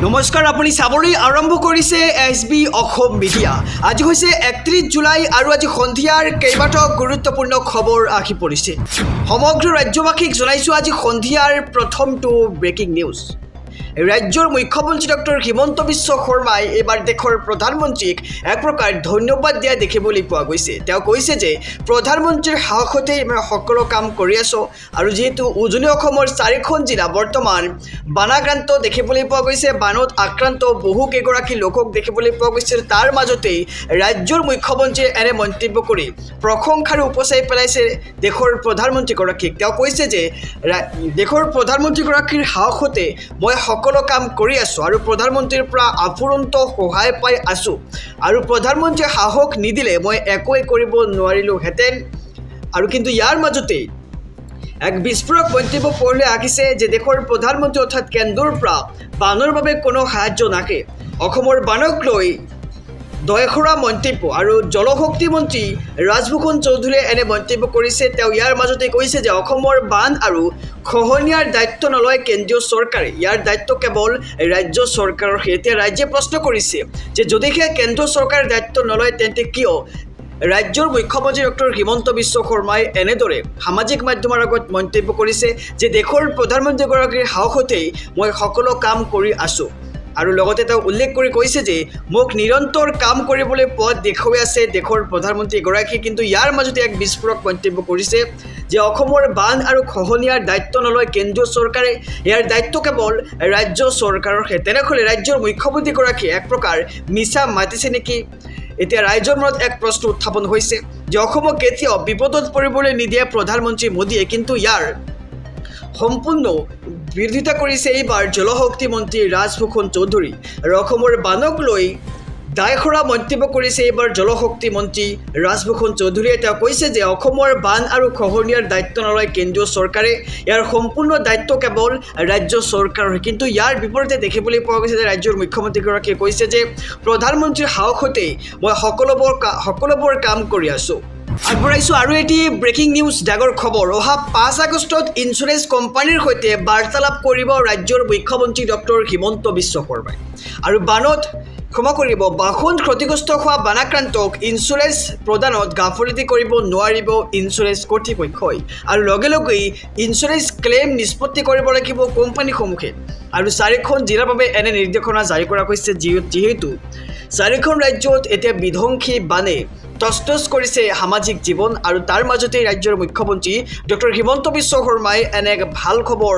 নমস্কাৰ, আপুনি চাবলৈ আৰম্ভ কৰিছে SB অসম মিডিয়া। আজি হৈছে 31 জুলাই আৰু আজি সন্ধিয়াৰ কেইবাটাও গুৰুত্বপূৰ্ণ খবৰ আহি পৰিছে। সমগ্ৰ ৰাজ্যবাসীক জনাইছোঁ আজি সন্ধিয়াৰ প্ৰথমটো ব্ৰেকিং নিউজ। ৰাজ্যৰ মুখ্যমন্ত্ৰী ডক্টৰ হিমন্ত বিশ্ব শৰ্মাই এইবাৰ দেশৰ প্ৰধানমন্ত্ৰীক এক প্ৰকাৰ ধন্যবাদ দিয়া দেখিবলৈ পোৱা গৈছে। তেওঁ কৈছে যে প্ৰধানমন্ত্ৰীৰ সাহসতেই মই সকলো কাম কৰি আছোঁ আৰু যিহেতু উজনি অসমৰ 4খন জিলা বৰ্তমান বানাক্ৰান্ত দেখিবলৈ পোৱা গৈছে, বানত আক্ৰান্ত বহুকেইগৰাকী লোকক দেখিবলৈ পোৱা গৈছিল। তাৰ মাজতেই ৰাজ্যৰ মুখ্যমন্ত্ৰীয়ে এনে মন্তব্য কৰি প্ৰশংসাৰে উপচাই পেলাইছে দেশৰ প্ৰধানমন্ত্ৰীগৰাকীক। তেওঁ কৈছে যে দেশৰ প্ৰধানমন্ত্ৰীগৰাকীৰ সাহসতে মই সকলো কাম কৰি আছোঁ আৰু প্ৰধানমন্ত্ৰীৰ পৰা অফুৰন্ত সহায় পাই আছোঁ আৰু প্ৰধানমন্ত্ৰীয়ে সাহস নিদিলে মই একোৱে কৰিব নোৱাৰিলোহেঁতেন। আৰু কিন্তু ইয়াৰ মাজতেই এক বিস্ফোৰক মন্তব্য পঢ়লৈ আহিছে যে দেশৰ প্ৰধানমন্ত্ৰী অৰ্থাৎ কেন্দ্ৰৰ পৰা বানৰ বাবে কোনো সাহায্য নাহে। অসমৰ বানক লৈ দয়খৰা মন্তব্য আৰু জলশক্তি মন্ত্ৰী ৰাজভূষণ চৌধুৰীয়ে এনে মন্তব্য কৰিছে। তেওঁ ইয়াৰ মাজতে কৈছে যে অসমৰ বান আৰু খহনীয়াৰ দায়িত্ব নলয় কেন্দ্ৰীয় চৰকাৰে, ইয়াৰ দায়িত্ব কেৱল ৰাজ্য চৰকাৰৰ। এতিয়া ৰাজ্যে প্ৰশ্ন কৰিছে যে যদিহে কেন্দ্ৰীয় চৰকাৰে দায়িত্ব নলয় তেন্তে কিয় ৰাজ্যৰ মুখ্যমন্ত্ৰী ডক্টৰ হিমন্ত বিশ্ব শৰ্মাই এনেদৰে সামাজিক মাধ্যমৰ আগত মন্তব্য কৰিছে যে দেশৰ প্ৰধানমন্ত্ৰীগৰাকীৰ সাহসতেই মই সকলো কাম কৰি আছোঁ। আৰু লগতে তেওঁ উল্লেখ কৰি কৈছে যে মোক নিৰন্তৰ কাম কৰিবলৈ পথ দেখুৱাই আছে দেশৰ প্ৰধানমন্ত্ৰীগৰাকী। কিন্তু ইয়াৰ মাজতে এক বিস্ফোৰক মন্তব্য কৰিছে যে অসমৰ বান আৰু খহনীয়াৰ দায়িত্ব নলয় কেন্দ্ৰীয় চৰকাৰে, ইয়াৰ দায়িত্ব কেৱল ৰাজ্য চৰকাৰৰহে। তেনেহ'লে ৰাজ্যৰ মুখ্যমন্ত্ৰীগৰাকীয়ে এক প্ৰকাৰ মিছা মাতিছে নেকি? এতিয়া ৰাইজৰ মনত এক প্ৰশ্ন উত্থাপন হৈছে যে অসমক কেতিয়াও বিপদত পৰিবলৈ নিদিয়ে প্ৰধানমন্ত্ৰী মোদীয়ে, কিন্তু ইয়াৰ সম্পূৰ্ণ বিৰোধিতা কৰিছে এইবাৰ জলশক্তি মন্ত্ৰী ৰাজভূষণ চৌধুৰী। আৰু অসমৰ বানক লৈ দায়খৰা মন্তব্য কৰিছে এইবাৰ জলশক্তি মন্ত্ৰী ৰাজভূষণ চৌধুৰীয়ে। তেওঁ কৈছে যে অসমৰ বান আৰু খহনীয়াৰ দায়িত্ব নলয় কেন্দ্ৰীয় চৰকাৰে, ইয়াৰ সম্পূৰ্ণ দায়িত্ব কেৱল ৰাজ্য চৰকাৰৰ। কিন্তু ইয়াৰ বিপৰীতে দেখিবলৈ পোৱা গৈছে যে ৰাজ্যৰ মুখ্যমন্ত্ৰীগৰাকীয়ে কৈছে যে প্ৰধানমন্ত্ৰীৰ সাহসতেই মই সকলোবোৰ কাম কৰি আছোঁ। আগবঢ়াইছোঁ আৰু এটি ব্ৰেকিং নিউজ ডাঙৰ খবৰ। অহা 5 আগষ্টত ইঞ্চুৰেঞ্চ কোম্পানীৰ সৈতে বাৰ্তালাপ কৰিব ৰাজ্যৰ মুখ্যমন্ত্ৰী ডক্টৰ হিমন্ত বিশ্ব শৰ্মাই। আৰু বানত বাহন ক্ষতিগ্ৰস্ত হোৱা বানাক্ৰান্তক ইঞ্চুৰেঞ্চ প্ৰদানত গাফিলতি কৰিব নোৱাৰিব ইঞ্চুৰেঞ্চ কৰ্তৃপক্ষই আৰু লগে লগেই ইঞ্চুৰেঞ্চ ক্লেইম নিষ্পত্তি কৰিব লাগিব কোম্পানীসমূহে। আৰু 4খন জিলাৰ বাবে এনে নিৰ্দেশনা জাৰি কৰা হৈছে, যিহেতু 4খন ৰাজ্যত এতিয়া বিধ্বংসী বানে তছনছ কৰিছে সামাজিক জীৱন। আৰু তাৰ মাজতে ৰাজ্যৰ মুখ্যমন্ত্ৰী ডক্টৰ হিমন্ত বিশ্ব শৰ্মাই এনে এক ভাল খবৰ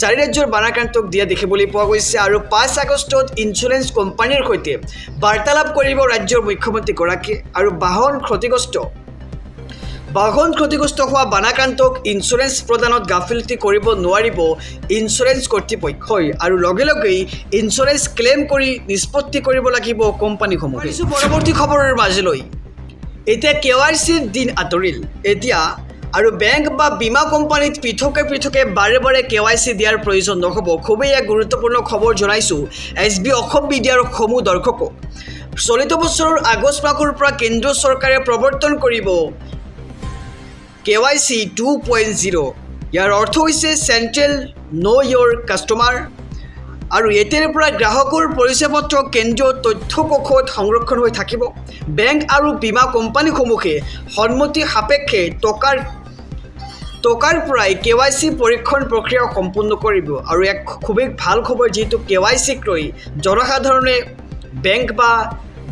4 ৰাজ্যৰ বানাক্ৰান্তক দিয়া দেখিবলৈ পোৱা গৈছে। আৰু 5 আগষ্টত ইঞ্চুৰেঞ্চ কোম্পানীৰ সৈতে বাৰ্তালাপ কৰিব ৰাজ্যৰ মুখ্যমন্ত্ৰীগৰাকীয়ে। আৰু বাহন ক্ষতিগ্ৰস্ত হোৱা বানাক্ৰান্তক ইঞ্চুৰেঞ্চ প্ৰদানত গাফিলতি কৰিব নোৱাৰিব ইঞ্চুৰেঞ্চ কৰ্তৃপক্ষই আৰু লগে লগেই ইঞ্চুৰেঞ্চ ক্লেইম কৰি নিষ্পত্তি কৰিব লাগিব কোম্পানীসমূহে। পৰৱৰ্তী খবৰৰ মাজলৈ এতিয়া KYCৰ দিন আঁতৰিল এতিয়া আৰু বেংক বা বীমা কোম্পানীত পৃথকে বাৰে KYC দিয়াৰ প্ৰয়োজন নহ'ব। খুবেই এক গুৰুত্বপূৰ্ণ খবৰ জনাইছোঁ SB অসম মিডিয়াৰ সমূহ দৰ্শকক। চলিত বছৰৰ আগষ্ট মাহৰ পৰা কেন্দ্ৰীয় চৰকাৰে প্ৰৱৰ্তন কৰিব KYC 2.0। ইয়াৰ অৰ্থ হৈছে চেণ্ট্ৰেল ন' ইয়ৰ কাষ্টমাৰ। আৰু এতিয়াৰে পৰা গ্ৰাহকৰ পৰিচয় পত্ৰ কেন্দ্ৰীয় তথ্য কোষত সংৰক্ষণ হৈ থাকিব। বেংক আৰু বীমা কোম্পানীসমূহে সন্মতি সাপেক্ষে টকাৰ পৰাই KYC পৰীক্ষণ প্ৰক্ৰিয়া সম্পূৰ্ণ কৰিব। আৰু এক খুবেই ভাল খবৰ, যিহেতু KYCক লৈ জনসাধাৰণে বেংক বা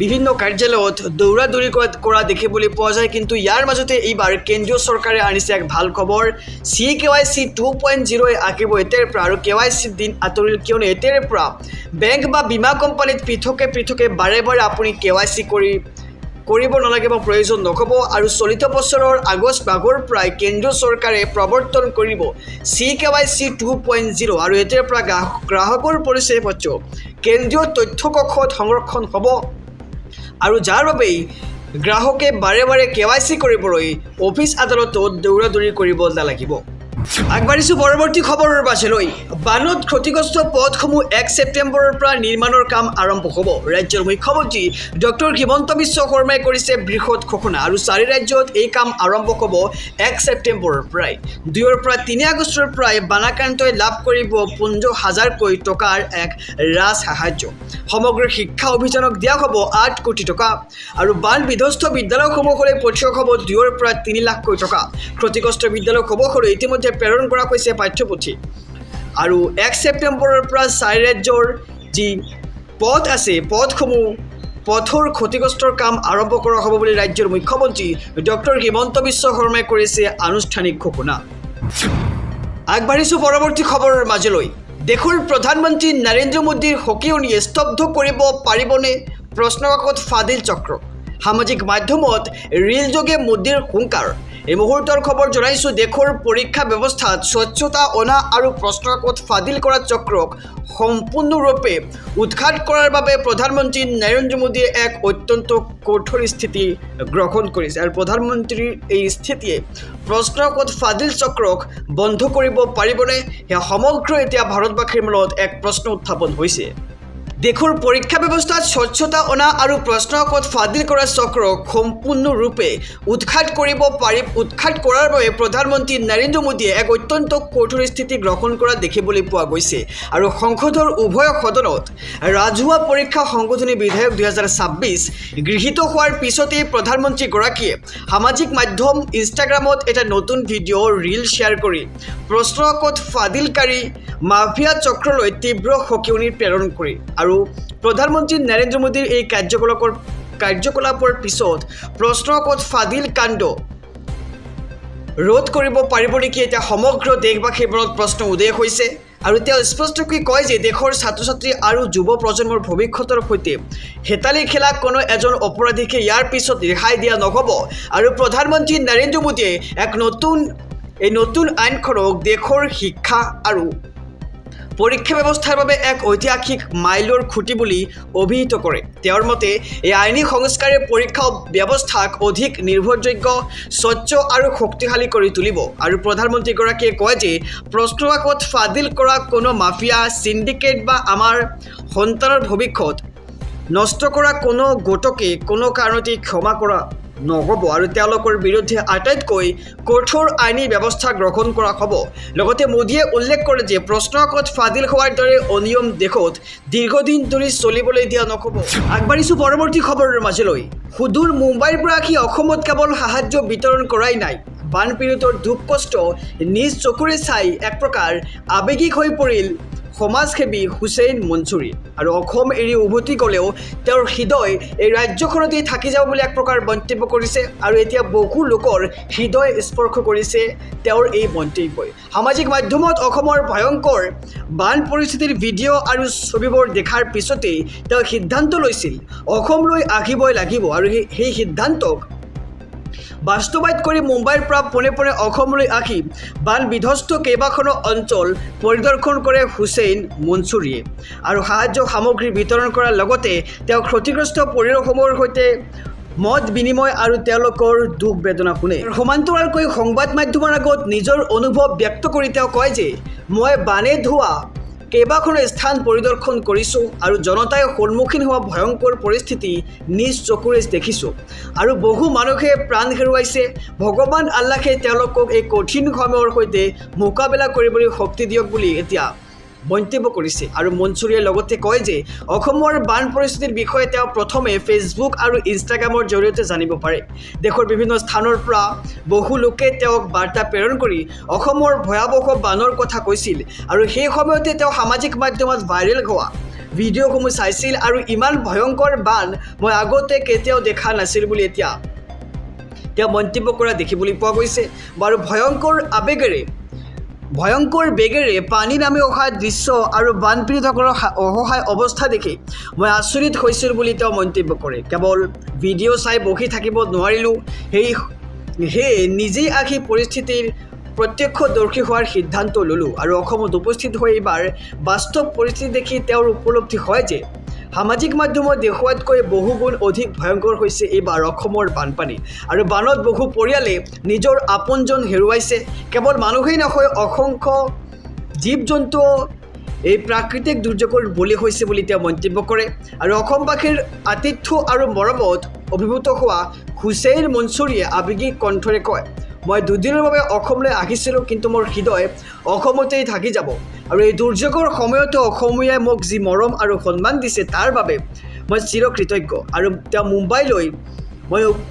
বিভিন্ন কাৰ্যালয়ত দৌৰাদৌৰি কৰা দেখিবলৈ পোৱা যায়। কিন্তু ইয়াৰ মাজতে এইবাৰ কেন্দ্ৰীয় চৰকাৰে আনিছে এক ভাল খবৰ। KYC 2.0 আহিব এতিয়াৰ পৰা। আৰু KYC দিন আঁতৰিল কিয়নো এতিয়াৰ পৰা বেংক বা বীমা কোম্পানীত পৃথকে বাৰে আপুনি KYC কৰিব নালাগিব, প্ৰয়োজন নহ'ব। আৰু চলিত বছৰৰ আগষ্ট মাহৰ পৰাই কেন্দ্ৰীয় চৰকাৰে প্ৰৱৰ্তন কৰিব KYC 2.0। আৰু এতিয়াৰ পৰা গ্ৰাহকৰ পৰিচয় পত্ৰ কেন্দ্ৰীয় তথ্য কোষত সংৰক্ষণ হ'ব আৰু যাৰ বাবেই গ্ৰাহকে বাৰে KYC কৰিবলৈ অফিচ আদালতত দৌৰাদৌৰি কৰিব নালাগিব। আগবাঢ়িছোঁ পৰৱৰ্তী খবৰৰ বাছলৈ। বানত ক্ষতিগ্ৰস্ত পথসমূহ 1 ছেপ্টেম্বৰৰ পৰা নিৰ্মাণৰ কাম আৰম্ভ হ'ব। ৰাজ্যৰ মুখ্যমন্ত্ৰী ডক্টৰ হিমন্ত বিশ্ব শৰ্মাই কৰিছে বৃহৎ ঘোষণা আৰু 4 ৰাজ্যত এই কাম আৰম্ভ হ'ব 1 ছেপ্টেম্বৰৰ পৰাই। 2 পৰা 3 আগষ্টৰ পৰাই বানাক্ৰান্তই লাভ কৰিব 15,000 কোটি টকাৰ এক ৰাজ সাহায্য। সমগ্ৰ শিক্ষা অভিযানক দিয়া হ'ব 8 কোটি টকা আৰু বান বিধ্বস্ত বিদ্যালয়সমূহলৈ পঠিওৱা হ'ব 2 পৰা 3 লাখ কোটি টকা। ক্ষতিগ্ৰস্ত বিদ্যালয়সমূহলৈ ইতিমধ্যে প্ৰেৰণ কৰা হৈছে পাঠ্যপুথি আৰু 1 ছেপ্টেম্বৰৰ পৰা 4 ৰাজ্যৰ যি পথ আছে পথৰ ক্ষতিগ্ৰস্তৰ কাম আৰম্ভ কৰা হ'ব বুলি ৰাজ্যৰ মুখ্যমন্ত্ৰী ডক্টৰ হিমন্ত বিশ্ব শৰ্মাই কৰিছে আনুষ্ঠানিক ঘোষণা। আগবাঢ়িছোঁ পৰৱৰ্তী খবৰৰ মাজলৈ। দেশৰ প্ৰধানমন্ত্ৰী নৰেন্দ্ৰ মোদীৰ সকিয়নিয়ে স্তব্ধ কৰিব পাৰিবনে প্ৰশ্নকাকত ফাদিল চক্ৰ। সামাজিক মাধ্যমত ৰীলযোগে মোদীৰ হুংকাৰ। এই মুহূৰ্তৰ খবৰ জনাইছোঁ। দেশৰ পৰীক্ষা ব্যৱস্থাত স্বচ্ছতা অনা আৰু প্ৰশ্নকাকত ফাদিল কৰা চক্ৰক সম্পূৰ্ণৰূপে উৎখাত কৰাৰ বাবে প্ৰধানমন্ত্ৰী নৰেন্দ্ৰ মোদীয়ে এক অত্যন্ত কঠোৰ স্থিতি গ্ৰহণ কৰিছে আৰু প্ৰধানমন্ত্ৰীৰ এই স্থিতিয়ে প্ৰশ্নকাকত ফাদিল চক্ৰক বন্ধ কৰিব পাৰিবনে, সেয়া সমগ্ৰ এতিয়া ভাৰতবাসীৰ মনত এক প্ৰশ্ন উত্থাপন হৈছে। দেশৰ পৰীক্ষা ব্যৱস্থাত স্বচ্ছতা অনা আৰু প্ৰশ্নকাকত ফাদিল কৰা চক্ৰক সম্পূৰ্ণৰূপে উৎখাত কৰাৰ বাবে প্ৰধানমন্ত্ৰী নৰেন্দ্ৰ মোদীয়ে এক অত্যন্ত কঠোৰ স্থিতি গ্ৰহণ কৰা দেখিবলৈ পোৱা গৈছে আৰু সংসদৰ উভয় সদনত ৰাজহুৱা পৰীক্ষা সংশোধনী বিধেয়ক 2026 গৃহীত হোৱাৰ পিছতেই প্ৰধানমন্ত্ৰীগৰাকীয়ে সামাজিক মাধ্যম ইনষ্টাগ্ৰামত এটা নতুন ভিডিঅ' ৰীল শ্বেয়াৰ কৰি প্ৰশ্নকাকত ফাদিলকাৰী মাফিয়া চক্ৰলৈ তীব্ৰ সকিয়নি প্ৰেৰণ কৰি আৰু প্ৰধানমন্ত্ৰী নৰেন্দ্ৰ মোদীৰ এই কাৰ্যকলাপৰ পিছত প্ৰশ্নকাকত ফাদিল কাণ্ড ৰোধ কৰিব পাৰিব নেকি, এতিয়া সমগ্ৰ দেশবাসীৰ মনত প্ৰশ্ন উদয় হৈছে। আৰু তেওঁ স্পষ্টকৈ কয় যে দেশৰ ছাত্ৰ ছাত্ৰী আৰু যুৱ প্ৰজন্মৰ ভৱিষ্যতৰ সৈতে হেতালি খেলা কোনো এজন অপৰাধীকে ইয়াৰ পিছত ৰেহাই দিয়া নহ'ব আৰু প্ৰধানমন্ত্ৰী নৰেন্দ্ৰ মোদীয়ে এই নতুন আইনখনক দেশৰ শিক্ষা আৰু পৰীক্ষা ব্যৱস্থাৰ বাবে এক ঐতিহাসিক মাইলৰ খুঁটি বুলি অভিহিত কৰে। তেওঁৰ মতে এই আইনী সংস্কাৰে পৰীক্ষা ব্যৱস্থাক অধিক নিৰ্ভৰযোগ্য, স্বচ্ছ আৰু শক্তিশালী কৰি তুলিব আৰু প্ৰধানমন্ত্ৰীগৰাকীয়ে কয় যে প্ৰশ্নকাকত ফাদিল কৰা কোনো মাফিয়া চিণ্ডিকেট বা আমাৰ সন্তানৰ ভৱিষ্যত নষ্ট কৰা কোনো গোটকে কোনো কাৰণতে ক্ষমা কৰা নহ'ব আৰু তেওঁলোকৰ বিৰুদ্ধে আটাইতকৈ কঠোৰ আইনী ব্যৱস্থা গ্ৰহণ কৰা হ'ব। লগতে মোদীয়ে উল্লেখ কৰে যে প্ৰশ্নকাকত ফাদিল হোৱাৰ দৰে অনিয়ম দেশত দীৰ্ঘদিন ধৰি চলিবলৈ দিয়া নহ'ব। আগবাঢ়িছোঁ পৰৱৰ্তী খবৰৰ মাজলৈ। সুদূৰ মুম্বাইৰ পৰা আহি অসমত কেৱল সাহায্য বিতৰণ কৰাই নাই, বানপীড়িতৰ দুখ কষ্ট নিজ চকুৰে চাই এক প্ৰকাৰ আৱেগিক হৈ পৰিল সমাজসেৱী হুছেইন মনছুৰী আৰু অসম এৰি উভতি গ'লেও তেওঁৰ হৃদয় এই ৰাজ্যখনতেই থাকি যাব বুলি এক প্ৰকাৰ মন্তব্য কৰিছে আৰু এতিয়া বহু লোকৰ হৃদয় স্পৰ্শ কৰিছে তেওঁৰ এই মন্তব্যই। সামাজিক মাধ্যমত অসমৰ ভয়ংকৰ বান পৰিস্থিতিৰ ভিডিঅ' আৰু ছবিবোৰ দেখাৰ পিছতেই তেওঁ সিদ্ধান্ত লৈছিল অসমলৈ আহিবই লাগিব আৰু সেই সিদ্ধান্তক বাস্তৱায়িত কৰি মুম্বাইৰ পৰা পোনে পোনে অসমলৈ আহি বান বিধ্বস্ত কেইবাখনো অঞ্চল পৰিদৰ্শন কৰে হুছেইন মনছুৰীয়ে আৰু সাহায্য সামগ্ৰী বিতৰণ কৰাৰ লগতে তেওঁ ক্ষতিগ্ৰস্ত পৰিয়ালসমূহৰ সৈতে মত বিনিময় আৰু তেওঁলোকৰ দুখ বেদনা শুনে। সমান্তৰালকৈ সংবাদ মাধ্যমৰ আগত নিজৰ অনুভৱ ব্যক্ত কৰি তেওঁ কয় যে মই বানে ধোৱা কেইবাখনো স্থান পৰিদৰ্শন কৰিছোঁ আৰু জনতাই সন্মুখীন হোৱা ভয়ংকৰ পৰিস্থিতি নিজ চকুৰে দেখিছোঁ আৰু বহু মানুহে প্ৰাণ হেৰুৱাইছে। ভগৱান আল্লাহে তেওঁলোকক এই কঠিন সময়ৰ সৈতে মোকাবিলা কৰিবলৈ শক্তি দিয়ক বুলি এতিয়া মন্তব্য কৰিছে আৰু মনছুৰীয়ে লগতে কয় যে অসমৰ বান পৰিস্থিতিৰ বিষয়ে তেওঁ প্ৰথমে ফেচবুক আৰু ইনষ্টাগ্ৰামৰ জৰিয়তে জানিব পাৰে। দেশৰ বিভিন্ন স্থানৰ পৰা বহু লোকে তেওঁক বাৰ্তা প্ৰেৰণ কৰি অসমৰ ভয়াৱহ বানৰ কথা কৈছিল আৰু সেই সময়তে তেওঁ সামাজিক মাধ্যমত ভাইৰেল হোৱা ভিডিঅ'সমূহ চাইছিল আৰু ইমান ভয়ংকৰ বান মই আগতে কেতিয়াও দেখা নাছিল বুলি এতিয়া তেওঁ মন্তব্য কৰা দেখিবলৈ পোৱা গৈছে। বাৰু ভয়ংকৰ বেগেৰে পানী নামি অহা দৃশ্য আৰু বানপীড়িতসকলৰ অসহায় অৱস্থা দেখি মই আচৰিত হৈছিলোঁ বুলি তেওঁ মন্তব্য কৰে। কেৱল ভিডিঅ' চাই বহি থাকিব নোৱাৰিলোঁ, সেয়ে নিজেই আহি পৰিস্থিতিৰ প্ৰত্যক্ষদৰ্শী হোৱাৰ সিদ্ধান্ত ল'লোঁ আৰু অসমত উপস্থিত হৈ এইবাৰ বাস্তৱ পৰিস্থিতি দেখি তেওঁৰ উপলব্ধি হয় যে সামাজিক মাধ্যমত দেখুৱাতকৈ বহুগুণ অধিক ভয়ংকৰ হৈছে এইবাৰ অসমৰ বানপানী আৰু বানত বহু পৰিয়ালে নিজৰ আপোনজন হেৰুৱাইছে। কেৱল মানুহেই নহয়, অসংখ্য জীৱ জন্তু এই প্ৰাকৃতিক দুৰ্যোগৰ বলি হৈছে বুলি তেওঁ মন্তব্য কৰে। আৰু অসমবাসীৰ আতিথ্য আৰু মৰমত অভিভূত হোৱা হুছেইন মনছুৰীয়ে আৱেগিক কণ্ঠৰে কয়, মই দুদিনৰ বাবে অসমলৈ আহিছিলোঁ, কিন্তু মোৰ হৃদয় অসমতেই থাকি যাব। আৰু এই দুৰ্যোগৰ সময়তো অসমীয়াই মোক যি মৰম আৰু সন্মান দিছে তাৰ বাবে মই চিৰকৃতজ্ঞ। আৰু তেওঁ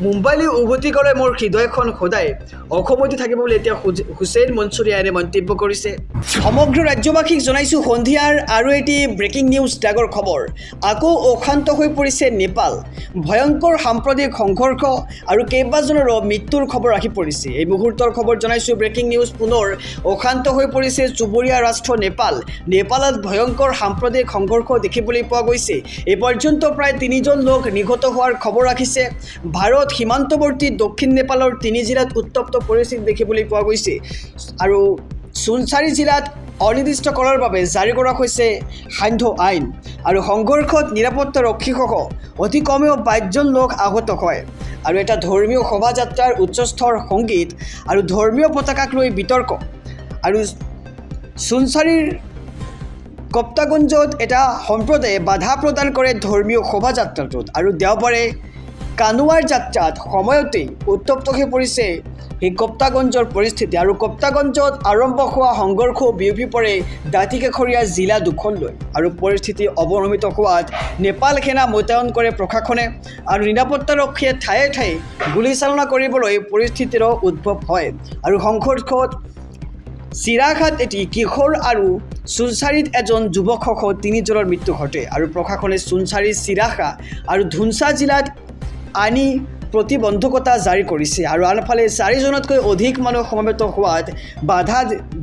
মুম্বাইলৈ উভতি গ'লে মোৰ হৃদয়খন সদায় অসমতে থাকিব বুলি এতিয়া হুছেইন মনছুৰীয়ে এনে মন্তব্য কৰিছে। সমগ্ৰ ৰাজ্যবাসীক জনাইছোঁ সন্ধিয়াৰ আৰু এটি ব্ৰেকিং নিউজ ডাগৰ খবৰ। আকৌ অশান্ত হৈ পৰিছে নেপাল। ভয়ংকৰ সাম্প্ৰদায়িক সংঘৰ্ষ আৰু কেইবাজনৰো মৃত্যুৰ খবৰ আহি পৰিছে। এই মুহূৰ্তৰ খবৰ জনাইছোঁ ব্ৰেকিং নিউজ। পুনৰ অশান্ত হৈ পৰিছে চুবুৰীয়া ৰাষ্ট্ৰ নেপাল। নেপালত ভয়ংকৰ সাম্প্ৰদায়িক সংঘৰ্ষ দেখিবলৈ পোৱা গৈছে। এই পৰ্যন্ত প্ৰায় 3জন লোক নিহত হোৱাৰ খবৰ ৰাখিছে। ভাৰত সীমান্তৱৰ্তী দক্ষিণ নেপালৰ 3 জিলাত উত্তপ্ত পৰিস্থিতি দেখিবলৈ পোৱা গৈছে। আৰু সুনচাৰী জিলাত অনিৰ্দিষ্টকালৰ বাবে জাৰি কৰা হৈছে সান্ধ্য আইন। আৰু সংঘৰ্ষত নিৰাপত্তাৰক্ষীসহ অতি কমেও 22জন লোক আহত হয়। আৰু এটা ধৰ্মীয় শোভাযাত্ৰাৰ উচ্চস্তৰ সংগীত আৰু ধৰ্মীয় পতাকাক লৈ বিতৰ্ক। আৰু সুনচাৰীৰ কপ্তাগঞ্জত এটা সম্প্ৰদায়ে বাধা প্ৰদান কৰে ধৰ্মীয় শোভাযাত্ৰাটোত। আৰু দেওবাৰে কানুৱাৰ যাত্ৰাত সময়তেই উত্তপ্ত হৈ পৰিছে এই কপ্তাগঞ্জৰ পৰিস্থিতি। আৰু কপ্তাগঞ্জত আৰম্ভ হোৱা সংঘৰ্ষ বিয়পি পৰে দাঁতিকাষৰীয়া জিলা দুখনলৈ। আৰু পৰিস্থিতি অৱনমিত হোৱাত নেপাল সেনা মোতায়েন কৰে প্ৰশাসনে। আৰু নিৰাপত্তাৰক্ষীয়ে ঠায়ে ঠায়ে গুলীচালনা কৰিবলৈ পৰিস্থিতিৰ উদ্ভৱ হয়। আৰু সংঘৰ্ষত চিৰাঘাট এটি কিশোৰ আৰু সুনচাৰীত এজন যুৱকসহ 3জনৰ মৃত্যু ঘটে। আৰু প্ৰশাসনে সুনচাৰী, চিৰাখা আৰু ধুনচা জিলাত আইনী প্ৰতিবন্ধকতা জাৰি কৰিছে। আৰু আনফালে 4জনতকৈ অধিক মানুহ সমবেত হোৱাত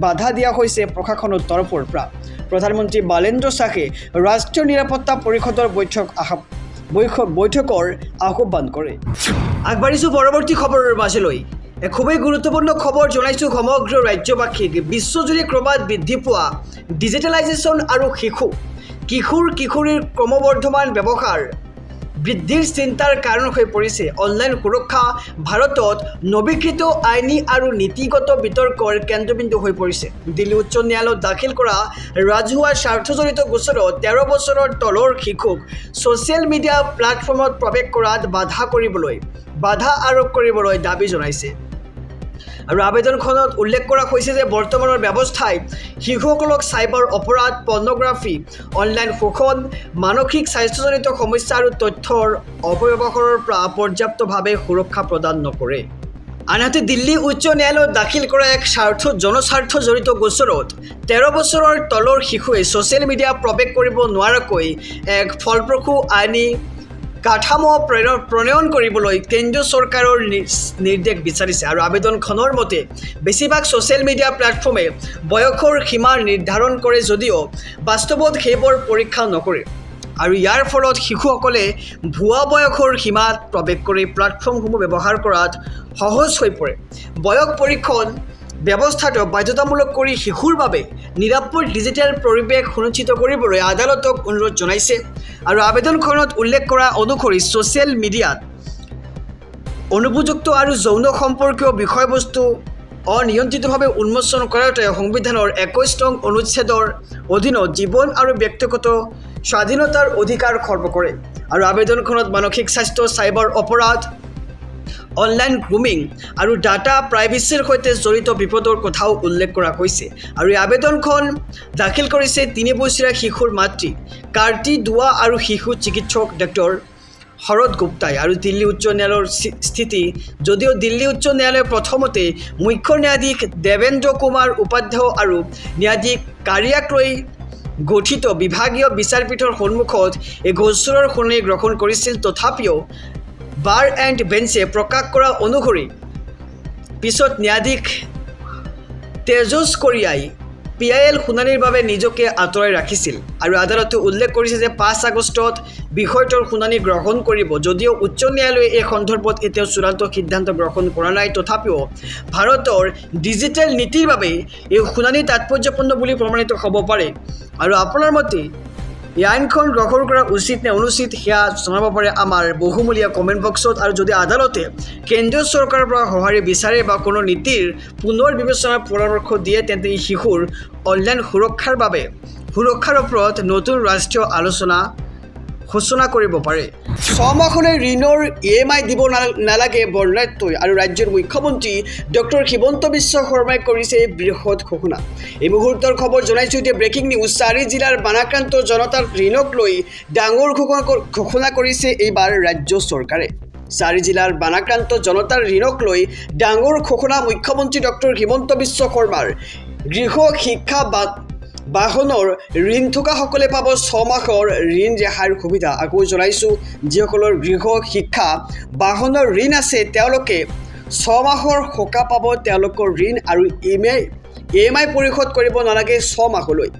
বাধা দিয়া হৈছে প্ৰশাসনৰ তৰফৰ পৰা। প্ৰধানমন্ত্ৰী বালেন্দ্ৰ শ্বাহে ৰাষ্ট্ৰীয় নিৰাপত্তা পৰিষদৰ বৈঠকৰ আহ্বান কৰে। আগবাঢ়িছোঁ পৰৱৰ্তী খবৰৰ মাজলৈ। এক খুবেই গুৰুত্বপূৰ্ণ খবৰ জনাইছোঁ সমগ্ৰ ৰাজ্যবাসীক। বিশ্বজুৰি ক্ৰমাৎ বৃদ্ধি পোৱা ডিজিটেলাইজেশ্যন আৰু কিশোৰ-কিশোৰীৰ ক্ৰমবৰ্ধমান ব্যৱহাৰ বৃদ্ধিৰ চিন্তাৰ কাৰণ হৈ পৰিছে। অনলাইন সুৰক্ষা ভাৰতত নৱীকৃত আইনী আৰু নীতিগত বিতৰ্কৰ কেন্দ্ৰবিন্দু হৈ পৰিছে। দিল্লী উচ্চ ন্যায়ালয়ত দাখিল কৰা ৰাজহুৱা স্বাৰ্থজড়িত গোচৰত 13 বছৰৰ তলৰ শিশুক ছ'চিয়েল মিডিয়া প্লেটফৰ্মত প্ৰৱেশ কৰাত বাধা আৰোপ কৰিবলৈ দাবী জনাইছে। আৰু আবেদনখনত উল্লেখ কৰা হৈছে যে বৰ্তমানৰ ব্যৱস্থাই শিশুসকলক চাইবাৰ অপৰাধ, পৰ্নোগ্ৰাফি, অনলাইন শোষণ, মানসিক স্বাস্থ্যজনিত সমস্যা আৰু তথ্যৰ অপব্যৱহাৰৰ পৰা পৰ্যাপ্তভাৱে সুৰক্ষা প্ৰদান নকৰে। আনহাতে দিল্লী উচ্চ ন্যায়ালয়ত দাখিল কৰা এক জনস্বাৰ্থ জড়িত গোচৰত 13 বছৰৰ তলৰ শিশুৱে ছ'চিয়েল মিডিয়া প্ৰৱেশ কৰিব নোৱাৰাকৈ এক ফলপ্ৰসূ আইনী কাঠামো প্ৰণয়ন কৰিবলৈ কেন্দ্ৰীয় চৰকাৰৰ নিৰ্দেশ বিচাৰিছে। আৰু আবেদনখনৰ মতে বেছিভাগ ছ'চিয়েল মিডিয়া প্লেটফৰ্মে বয়সৰ সীমা নিৰ্ধাৰণ কৰে যদিও বাস্তৱত সেইবোৰ পৰীক্ষা নকৰে। আৰু ইয়াৰ ফলত শিশুসকলে ভুৱা বয়সৰ সীমাত প্ৰৱেশ কৰি প্লেটফৰ্মসমূহ ব্যৱহাৰ কৰাত সহজ হৈ পৰে। বয়স পৰীক্ষণ ব্যৱস্থাটো বাধ্যতামূলক কৰি শিশুৰ বাবে নিৰাপদ ডিজিটেল পৰিৱেশ সুনিশ্চিত কৰিবলৈ আদালতক অনুৰোধ জনাইছে। আৰু আবেদনখনত উল্লেখ কৰা অনুসৰি ছ'চিয়েল মিডিয়াত অনুপযুক্ত আৰু যৌন সম্পৰ্কীয় বিষয়বস্তু অনিয়ন্ত্ৰিতভাৱে উন্মোচন কৰাটোৱে সংবিধানৰ 21 নং অনুচ্ছেদৰ অধীনত জীৱন আৰু ব্যক্তিগত স্বাধীনতাৰ অধিকাৰ খৰ্ব কৰে। আৰু আবেদনখনত মানসিক স্বাস্থ্য, চাইবাৰ অপৰাধ, অনলাইন গ্ৰুমিং আৰু ডাটা প্ৰাইভেচিৰ সৈতে জড়িত বিপদৰ কথাও উল্লেখ কৰা হৈছে। আৰু এই আবেদনখন দাখিল কৰিছে 3 বছৰীয়া শিশুৰ মাতৃ কাৰ্তি দুৱা আৰু শিশু চিকিৎসক ডক্টৰ শৰৎ গুপ্তাই। আৰু দিল্লী উচ্চ ন্যায়ালয়ৰ স্থিতি যদিও দিল্লী উচ্চ ন্যায়ালয়ে প্ৰথমতে মুখ্য ন্যায়াধীশ দেৱেন্দ্ৰ কুমাৰ উপাধ্যায় আৰু ন্যায়াধীশ কাৰিয়াক লৈ গঠিত বিভাগীয় বিচাৰপীঠৰ সন্মুখত এই গোচৰৰ শুনানি গ্ৰহণ কৰিছিল, তথাপিও বাৰ এণ্ড বেঞ্চে প্ৰকাশ কৰা অনুসৰি পিছত ন্যায়াধীশ তেজছ কৰিয়াই PIL শুনানিৰ বাবে নিজকে আঁতৰাই ৰাখিছিল। আৰু আদালতে উল্লেখ কৰিছে যে 5 আগষ্টত বিষয়টোৰ শুনানি গ্ৰহণ কৰিব। যদিও উচ্চ ন্যায়ালয়ে এই সন্দৰ্ভত এতিয়াও চূড়ান্ত সিদ্ধান্ত গ্ৰহণ কৰা নাই, তথাপিও ভাৰতৰ ডিজিটেল নীতিৰ বাবে এই শুনানি তাৎপৰ্যপূৰ্ণ বুলি প্ৰমাণিত হ'ব পাৰে। আৰু আপোনাৰ মতে এই আইনখন গ্ৰহণ কৰা উচিত নে অনুচিত সেয়া জনাব পাৰে আমাৰ বহুমূলীয়া কমেণ্ট বক্সত। আৰু যদি আদালতে কেন্দ্ৰীয় চৰকাৰৰ পৰা সঁহাৰি বিচাৰে বা কোনো নীতিৰ পুনৰ বিবেচনাৰ পৰামৰ্শ দিয়ে তেন্তে এই শিশুৰ অনলাইন সুৰক্ষাৰ ওপৰত নতুন ৰাষ্ট্ৰীয় আলোচনা ঘোষণা কৰিব পাৰে। 6 মাহলৈ ঋণৰ EMI দিব নালাগে বৰ্ণাঢ্যই আৰু ৰাজ্যৰ মুখ্যমন্ত্ৰী ডক্টৰ হিমন্ত বিশ্ব শৰ্মাই কৰিছে বৃহৎ ঘোষণা। এই মুহূৰ্তৰ খবৰ জনাইছোঁ এতিয়া ব্ৰেকিং নিউজ। 4 জিলাৰ বানাক্ৰান্ত জনতাৰ ঋণক লৈ ডাঙৰ ঘোষণা কৰিছে এইবাৰ ৰাজ্য চৰকাৰে। 4 জিলাৰ বানাক্ৰান্ত জনতাৰ ঋণক লৈ ডাঙৰ ঘোষণা মুখ্যমন্ত্ৰী ডক্টৰ হিমন্ত বিশ্ব শৰ্মাৰ। গৃহ শিক্ষা বাহনৰ ঋণ থকাসকলে পাব 6 মাহৰ ঋণ ৰেহাইৰ সুবিধা। আকৌ জনাইছোঁ, যিসকলৰ গৃহ শিক্ষা বাহনৰ ঋণ আছে তেওঁলোকে 6 মাহৰ সকাহ পাব তেওঁলোকৰ ঋণ আৰু EMI পৰিশোধ কৰিব নালাগে 6 মাহলৈ।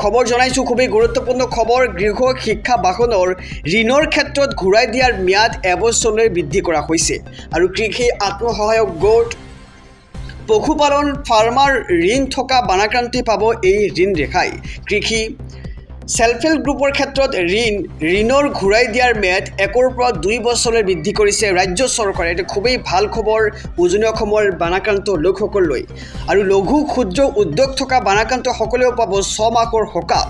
খবৰ জনাইছোঁ, খুবেই গুৰুত্বপূৰ্ণ খবৰ। গৃহ শিক্ষা বাহনৰ ঋণৰ ক্ষেত্ৰত ঘূৰাই দিয়াৰ ম্যাদ 1 বছৰলৈ বৃদ্ধি কৰা হৈছে। আৰু কৃষি আত্মসহায়ক গোট পশুপালন ফাৰ্মাৰ ঋণ থকা বানাক্ৰান্তই পাব এই ঋণ ৰেহাই। কৃষি ছেল্ফ হেল্প গ্ৰুপৰ ক্ষেত্ৰত ঋণৰ ঘূৰাই দিয়াৰ ম্যাদ 1ৰ পৰা 2 বছৰলৈ বৃদ্ধি কৰিছে ৰাজ্য চৰকাৰে। এইটো খুবেই ভাল খবৰ উজনি অসমৰ বানাক্ৰান্ত লোকসকললৈ। আৰু লঘু ক্ষুদ্ৰ উদ্যোগ থকা বানাক্ৰান্তসকলেও পাব 6 মাহৰ সকাহ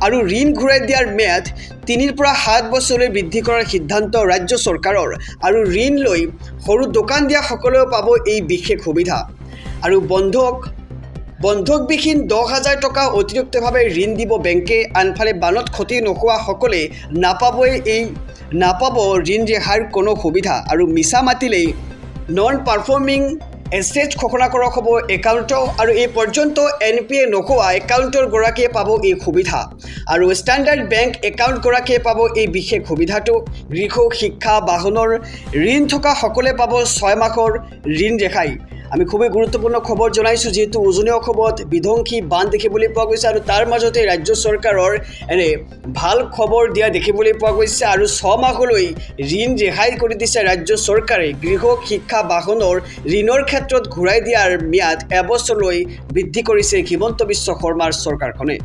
আৰু ঋণ ঘূৰাই দিয়াৰ ম্যাদ 3ৰ পৰা 7 বছৰলৈ বৃদ্ধি কৰাৰ সিদ্ধান্ত ৰাজ্য চৰকাৰৰ। আৰু ঋণ লৈ সৰু দোকান দিয়াসকলেও পাব এই বিশেষ সুবিধা। আৰু বন্ধকবিহীন 10,000 টকা অতিৰিক্তভাৱে ঋণ দিব বেংকে। আনফালে বানত ক্ষতি নোহোৱাসকলে নাপাব ঋণ ৰেহাইৰ কোনো সুবিধা। আৰু মিছা মাতিলেই নন পাৰফৰ্মিং এছেট ঘোষণা কৰা হ'ব একাউণ্ট। আৰু এই পৰ্যন্ত NPA নোহোৱা একাউণ্টৰ গৰাকীয়ে পাব এই সুবিধা। আৰু ষ্টেণ্ডাৰ্ড বেংক একাউণ্ট গৰাকীয়ে পাব এই বিশেষ সুবিধাটো। গৃহ শিক্ষা বাহনৰ ঋণ থকা সকলে পাব 6 মাহৰ ঋণ ৰেহাই। আমি খুবেই গুৰুত্বপূৰ্ণ খবৰ জনাইছোঁ, যিহেতু উজনি অসমত বিধ্বংসী বান দেখিবলৈ পোৱা গৈছে আৰু তাৰ মাজতে ৰাজ্য চৰকাৰৰ এনে ভাল খবৰ দিয়া দেখিবলৈ পোৱা গৈছে। আৰু 6 মাহলৈ ঋণ ৰেহাই কৰি দিছে ৰাজ্য চৰকাৰে। গৃহ শিক্ষা বাহনৰ ঋণৰ ক্ষেত্ৰত ঘূৰাই দিয়াৰ ম্যাদ 1 বছৰলৈ বৃদ্ধি কৰিছে হিমন্ত বিশ্ব শৰ্মাৰ চৰকাৰখনে।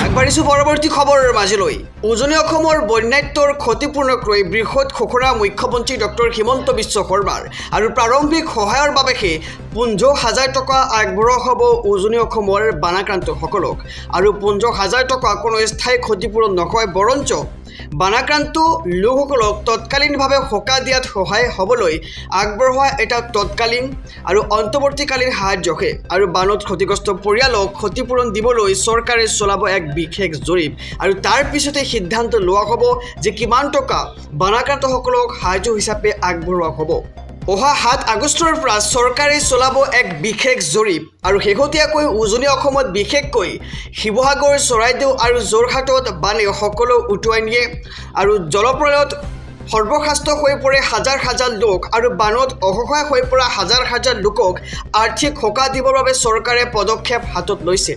আগবাঢ়িছোঁ পৰৱৰ্তী খবৰৰ মাজলৈ। উজনি অসমৰ বন্যাত্মৰ ক্ষতিপূৰণক লৈ বৃহৎ ঘোষণা মুখ্যমন্ত্ৰী ডক্টৰ হিমন্ত বিশ্ব শৰ্মাৰ। আৰু প্ৰাৰম্ভিক সহায়ৰ বাবেহে 15,000 টকা আগবঢ়োৱা হ'ব উজনি অসমৰ বানাক্ৰান্তসকলক। আৰু 15,000 টকা কোনো স্থায়ী ক্ষতিপূৰণ নহয়, বৰঞ্চ বানাক্ৰান্ত লোকসকলক তৎকালীনভাৱে সকাহ দিয়াত সহায় হ'বলৈ আগবঢ়োৱা এটা তৎকালীন আৰু অন্তৱৰ্তীকালীন সাহায্যহে। আৰু বানত ক্ষতিগ্ৰস্ত পৰিয়ালক ক্ষতিপূৰণ দিবলৈ চৰকাৰে চলাব এক বিশেষ জৰীপ। আৰু তাৰ পিছতে সিদ্ধান্ত লোৱা হ'ব যে কিমান টকা বানাক্ৰান্তসকলক সাহায্য হিচাপে আগবঢ়োৱা হ'ব। অহা 7 আগষ্টৰ পৰা চৰকাৰে চলাব এক বিশেষ জৰীপ। আৰু শেহতীয়াকৈ উজনি অসমত বিশেষকৈ শিৱসাগৰ, চৰাইদেউ আৰু যোৰহাটত বানে সকলো উটুৱাই নিয়ে। আৰু জলপ্ৰলয়ত সৰ্বশাস্ত হৈ পৰে হাজাৰ হাজাৰ লোক। আৰু বানত অসহায় হৈ পৰা হাজাৰ হাজাৰ লোকক আৰ্থিক সকাহ দিবৰ বাবে চৰকাৰে পদক্ষেপ হাতত লৈছে।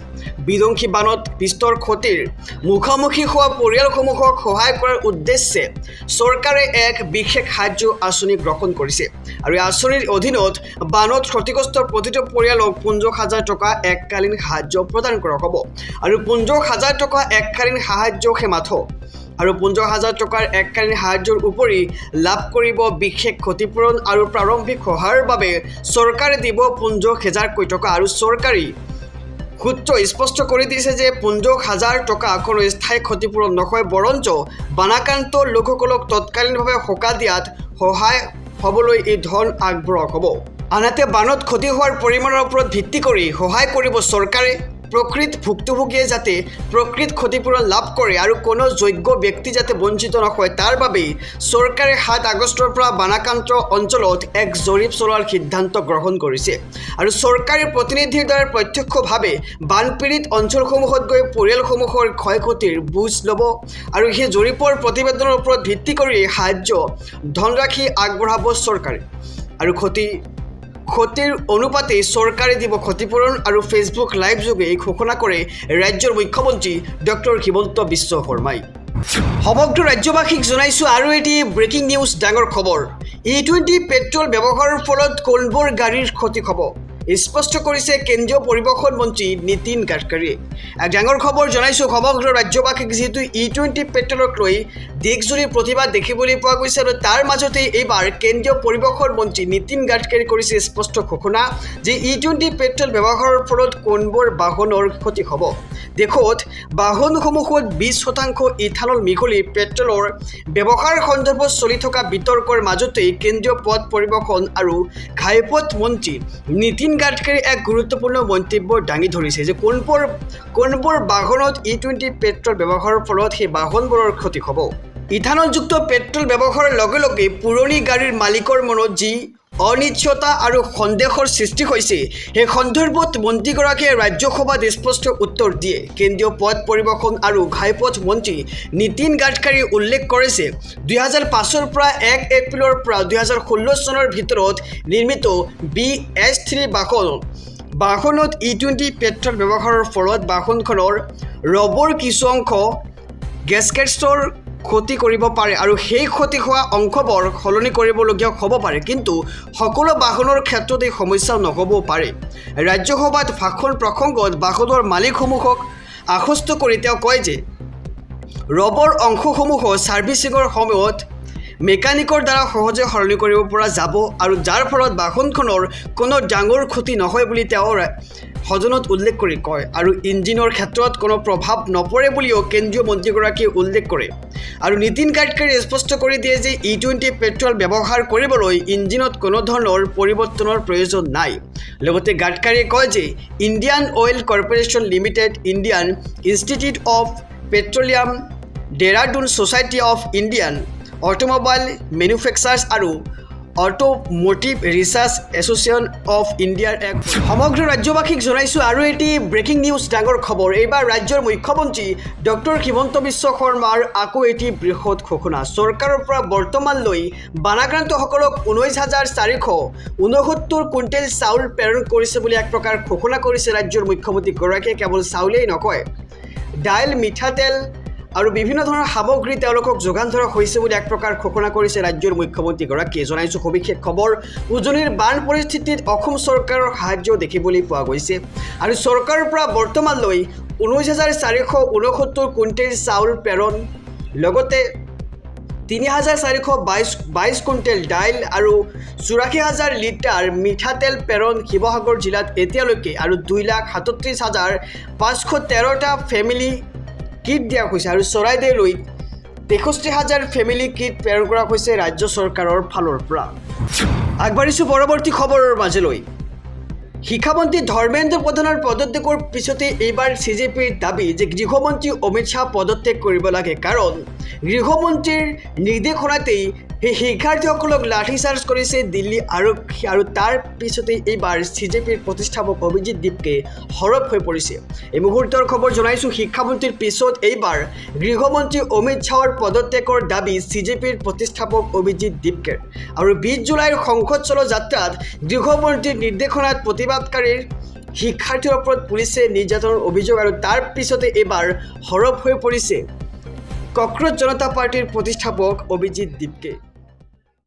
বিধ্বংসী বানত বিস্তৰ ক্ষতিৰ মুখামুখি হোৱা পৰিয়ালসমূহক সহায় কৰাৰ উদ্দেশ্যে চৰকাৰে এক বিশেষ সাহায্য আঁচনি গ্ৰহণ কৰিছে। আৰু এই আঁচনিৰ অধীনত বানত ক্ষতিগ্ৰস্ত প্ৰতিটো পৰিয়ালক 15,000 টকা এককালীন সাহায্য প্ৰদান কৰা হ'ব। আৰু 15,000 টকা এককালীন সাহায্যহে মাথো। আৰু 15,000 টকাৰ এককালীন সাহায্যৰ উপৰি লাভ কৰিব বিশেষ ক্ষতিপূৰণ। আৰু প্ৰাৰম্ভিক সহায়ৰ বাবে চৰকাৰে দিব 15,000 টকা। আৰু চৰকাৰী সূত্ৰ স্পষ্ট কৰি দিছে যে 15,000 টকা কোনো স্থায়ী ক্ষতিপূৰণ নহয়, বৰঞ্চ বানাক্ৰান্ত লোকসকলক তৎকালীনভাৱে সকাহ দিয়াত সহায় হ'বলৈ এই ধন আগবঢ়োৱা হ'ব। আনহাতে বানত ক্ষতি হোৱাৰ পৰিমাণৰ ওপৰত ভিত্তি কৰি সহায় কৰিব চৰকাৰে। প্ৰকৃত ভুক্তভোগীয়ে যাতে প্ৰকৃত ক্ষতিপূৰণ লাভ কৰে আৰু কোনো যোগ্য ব্যক্তি যাতে বঞ্চিত নহয়, তাৰ বাবেই চৰকাৰে 7 আগষ্টৰ পৰা বানাক্ৰান্ত অঞ্চলত এক জৰীপ চলোৱাৰ সিদ্ধান্ত গ্ৰহণ কৰিছে। আৰু চৰকাৰী প্ৰতিনিধিৰ দ্বাৰা প্ৰত্যক্ষভাৱে বানপীড়িত অঞ্চলসমূহত গৈ পৰিয়ালসমূহৰ ক্ষয় ক্ষতিৰ বুজ ল'ব। আৰু সেই জৰীপৰ প্ৰতিবেদনৰ ওপৰত ভিত্তি কৰি সাহায্য ধনৰাশি আগবঢ়াব চৰকাৰে। আৰু ক্ষতিৰ অনুপাতে চৰকাৰে দিব ক্ষতিপূৰণ। আৰু ফেচবুক লাইভ যোগে এই ঘোষণা কৰে ৰাজ্যৰ মুখ্যমন্ত্ৰী ডক্টৰ হিমন্ত বিশ্ব শৰ্মাই। সমগ্ৰ ৰাজ্যবাসীক জনাইছোঁ আৰু এটি ব্ৰেকিং নিউজ, ডাঙৰ খবৰ। E20 পেট্ৰল ব্যৱহাৰৰ ফলত কোনবোৰ গাড়ীৰ ক্ষতি হ'ব। স্পষ্ট কৰিছে কেন্দ্ৰীয় পৰিবহণ মন্ত্ৰী নীতিন গাডকাৰীয়ে। এক ডাঙৰ খবৰ জনাইছোঁ, সমগ্ৰ ৰাজ্যবাসীক যিহেতু E20 পেট্ৰলক লৈ দেশজুৰি প্ৰতিবাদ দেখিবলৈ পোৱা গৈছে আৰু তাৰ মাজতে এইবাৰ কেন্দ্ৰীয় পৰিবহণ মন্ত্ৰী নীতিন গাডকাৰী কৰিছে স্পষ্ট ঘোষণা যে E20 পেট্ৰল ব্যৱহাৰৰ ফলত কোনবোৰ বাহনৰ ক্ষতি হ'ব। দেশত বাহনসমূহত 20% ইথানল মিহলি পেট্ৰলৰ ব্যৱহাৰ সন্দৰ্ভত চলি থকা বিতৰ্কৰ মাজতেই কেন্দ্ৰীয় পথ পৰিবহণ আৰু ঘাইপথ মন্ত্ৰী নীতিন গাডকাৰীয়ে এক গুৰুত্বপূৰ্ণ মন্তব্য দাঙি ধৰিছে যে কোনবোৰ বাহনত E20 পেট্ৰল ব্যৱহাৰৰ ফলত সেই বাহনবোৰৰ ক্ষতি হ'ব। ইথানলযুক্ত পেট্ৰল ব্যৱহাৰৰ লগে লগে পুৰণি গাড়ীৰ মালিকৰ মনত যি অনিশ্চয়তা আৰু সন্দেহৰ সৃষ্টি হৈছে, সেই সন্দৰ্ভত মন্ত্ৰীগৰাকীয়ে ৰাজ্যসভাত স্পষ্ট উত্তৰ দিয়ে। কেন্দ্ৰীয় পথ পৰিবহণ আৰু ঘাইপথ মন্ত্ৰী নীতিন গাডকাৰীয়ে উল্লেখ কৰিছে 2005 পৰা 1 এপ্ৰিলৰ পৰা 2016 চনৰ ভিতৰত নিৰ্মিত BS3 বাহনত E20 পেট্ৰল ব্যৱহাৰৰ ফলত বাহনখনৰ ৰবৰ কিছু অংশ গেস্কেটছৰ ক্ষতি কৰিব পাৰে আৰু সেই ক্ষতি হোৱা অংশবোৰ সলনি কৰিবলগীয়া হ'ব পাৰে, কিন্তু সকলো বাহনৰ ক্ষেত্ৰত এই সমস্যা নহ'বও পাৰে। ৰাজ্যসভাত ভাষণ প্ৰসংগত বাহনৰ মালিকসমূহক আশ্বস্ত কৰি তেওঁ কয় যে ৰবৰ অংশসমূহ ছাৰ্ভিচিঙৰ সময়ত মেকানিকৰ দ্বাৰা সহজে সলনি কৰিব পৰা যাব আৰু যাৰ ফলত বাহনখনৰ কোনো ডাঙৰ ক্ষতি নহয় বুলি তেওঁ সদনত উল্লেখ কৰি কয় আৰু ইঞ্জিনৰ ক্ষেত্ৰত কোনো প্ৰভাৱ নপৰে বুলিও কেন্দ্ৰীয় মন্ত্ৰীগৰাকীয়ে উল্লেখ কৰে। আৰু নীতিন গাডকাৰীয়ে স্পষ্ট কৰি দিয়ে যে E20 পেট্ৰল ব্যৱহাৰ কৰিবলৈ ইঞ্জিনত কোনো ধৰণৰ পৰিৱৰ্তনৰ প্ৰয়োজন নাই। লগতে গাডকাৰীয়ে কয় যে Indian oil corporation limited, Indian institute of petroleum, Dehradun society of Indian automobile manufacturers আৰু অটোমোটিভ ৰিচাৰ্চ এছ'চিয়েশ্যন অফ ইণ্ডিয়াৰ এক সমগ্ৰ ৰাজ্যবাসীক জনাইছোঁ আৰু এটি ব্ৰেকিং নিউজ, ডাঙৰ খবৰ। এইবাৰ ৰাজ্যৰ মুখ্যমন্ত্ৰী ডক্টৰ হিমন্ত বিশ্ব শৰ্মাৰ আকৌ এটি বৃহৎ ঘোষণা। চৰকাৰৰ পৰা বৰ্তমানলৈ বানাক্ৰান্তসকলক 19,469 কুইণ্টেল চাউল প্ৰেৰণ কৰিছে বুলি এক প্ৰকাৰ ঘোষণা কৰিছে ৰাজ্যৰ মুখ্যমন্ত্ৰীগৰাকীয়ে। কেৱল চাউলেই নকয়, দাইল, মিঠাতেল আৰু বিভিন্ন ধৰণৰ সামগ্ৰী তেওঁলোকক যোগান ধৰা হৈছে বুলি এক প্ৰকাৰ ঘোষণা কৰিছে ৰাজ্যৰ মুখ্যমন্ত্ৰীগৰাকীয়ে। জনাইছোঁ সবিশেষ খবৰ, উজনিৰ বান পৰিস্থিতিত অসম চৰকাৰৰ সাহায্য দেখিবলৈ পোৱা গৈছে আৰু চৰকাৰৰ পৰা বৰ্তমানলৈ 19,469 কুইণ্টেল চাউল প্ৰেৰণ, লগতে 3,422 কুইণ্টেল দাইল আৰু 84,000 লিটাৰ মিঠাতেল প্ৰেৰণ শিৱসাগৰ জিলাত এতিয়ালৈকে আৰু 2,37,513টা ফেমিলি কিট দিয়া হৈছে আৰু চৰাইদেউলৈ 63,000 ফেমিলি কিট প্ৰেৰণ কৰা হৈছে ৰাজ্য চৰকাৰৰ ফালৰ পৰা। আগবাঢ়িছোঁ পৰৱৰ্তী খবৰৰ মাজলৈ। শিক্ষামন্ত্ৰী ধৰ্মেন্দ্ৰ প্ৰধানৰ পদত্যাগৰ পিছতে এইবাৰ CJPৰ দাবী যে গৃহমন্ত্ৰী অমিত শ্বাহ পদত্যাগ কৰিব লাগে, কাৰণ গৃহমন্ত্ৰীৰ নিৰ্দেশনাতেই সেই শিক্ষাৰ্থীসকলক লাঠিচাৰ্জ কৰিছে দিল্লী আৰক্ষী আৰু তাৰ পিছতে এইবাৰ CJPৰ প্ৰতিষ্ঠাপক অভিজিত দীপকে সৰব হৈ পৰিছে। এই মুহূৰ্তৰ খবৰ জনাইছোঁ, শিক্ষামন্ত্ৰীৰ পিছত এইবাৰ গৃহমন্ত্ৰী অমিত শ্বাহৰ পদত্যাগৰ দাবী CJPৰ প্ৰতিষ্ঠাপক অভিজিত দীপকে আৰু 20 জুলাইৰ সংসদ চলোৱা যাত্ৰাত গৃহমন্ত্ৰীৰ নিৰ্দেশনাত প্ৰতিবাদকাৰীৰ শিক্ষাৰ্থীৰ ওপৰত পুলিচে নিৰ্যাতনৰ অভিযোগ আৰু তাৰ পিছতে এইবাৰ সৰব হৈ পৰিছে কক্ৰজ জনতা পাৰ্টিৰ প্ৰতিষ্ঠাপক অভিজিত দীপকে।